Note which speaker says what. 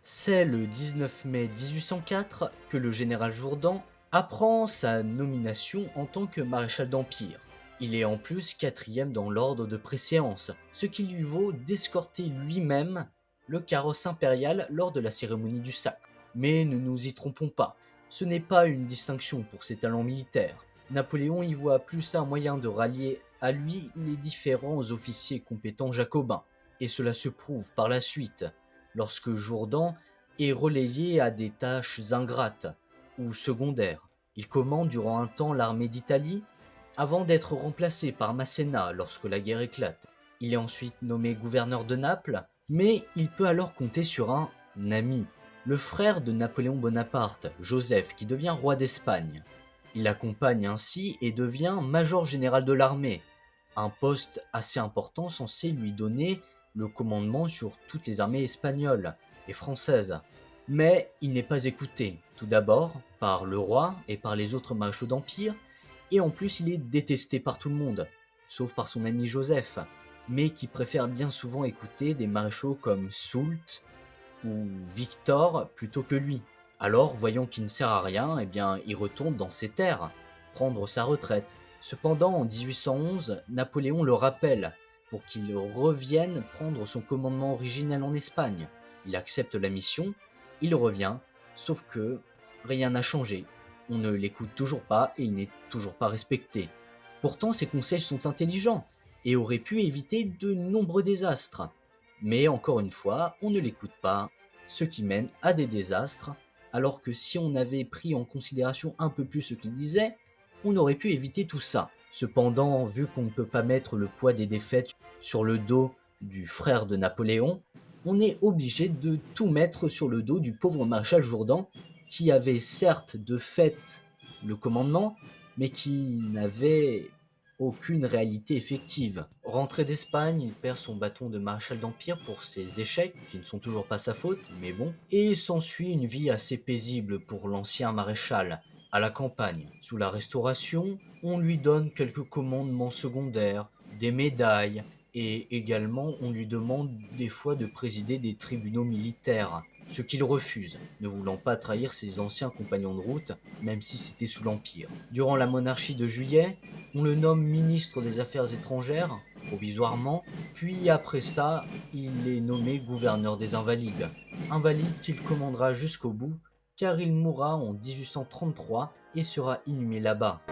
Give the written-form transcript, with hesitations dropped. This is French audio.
Speaker 1: C'est le 19 mai 1804 que le général Jourdan apprend sa nomination en tant que maréchal d'Empire. Il est en plus quatrième dans l'ordre de préséance, ce qui lui vaut d'escorter lui-même le carrosse impérial lors de la cérémonie du sacre. Mais ne nous y trompons pas, ce n'est pas une distinction pour ses talents militaires. Napoléon y voit plus un moyen de rallier à lui les différents officiers compétents jacobins, et cela se prouve par la suite, lorsque Jourdan est relayé à des tâches ingrates ou secondaires. Il commande durant un temps l'armée d'Italie avant d'être remplacé par Masséna lorsque la guerre éclate. Il est ensuite nommé gouverneur de Naples, mais il peut alors compter sur un ami, le frère de Napoléon Bonaparte, Joseph, qui devient roi d'Espagne. Il l'accompagne ainsi et devient major général de l'armée, un poste assez important censé lui donner le commandement sur toutes les armées espagnoles et françaises. Mais il n'est pas écouté, tout d'abord par le roi et par les autres maréchaux d'Empire, et en plus il est détesté par tout le monde, sauf par son ami Joseph, mais qui préfère bien souvent écouter des maréchaux comme Soult ou Victor plutôt que lui. Alors, voyant qu'il ne sert à rien, eh bien, il retourne dans ses terres, prendre sa retraite. Cependant, en 1811, Napoléon le rappelle pour qu'il revienne prendre son commandement originel en Espagne. Il accepte la mission, il revient, sauf que rien n'a changé. On ne l'écoute toujours pas et il n'est toujours pas respecté. Pourtant, ses conseils sont intelligents et auraient pu éviter de nombreux désastres. Mais encore une fois, on ne l'écoute pas, ce qui mène à des désastres, alors que si on avait pris en considération un peu plus ce qu'il disait, on aurait pu éviter tout ça. Cependant, vu qu'on ne peut pas mettre le poids des défaites sur le dos du frère de Napoléon, on est obligé de tout mettre sur le dos du pauvre maréchal Jourdan, qui avait certes de fait le commandement, mais qui n'avait aucune réalité effective. Rentré d'Espagne, il perd son bâton de maréchal d'Empire pour ses échecs, qui ne sont toujours pas sa faute, mais bon, et s'ensuit une vie assez paisible pour l'ancien maréchal, à la campagne. Sous la Restauration, on lui donne quelques commandements secondaires, des médailles, et également on lui demande des fois de présider des tribunaux militaires, ce qu'il refuse, ne voulant pas trahir ses anciens compagnons de route, même si c'était sous l'Empire. Durant la monarchie de Juillet, on le nomme ministre des Affaires étrangères, provisoirement, puis après ça, il est nommé gouverneur des Invalides. Invalide qu'il commandera jusqu'au bout, car il mourra en 1833 et sera inhumé là-bas.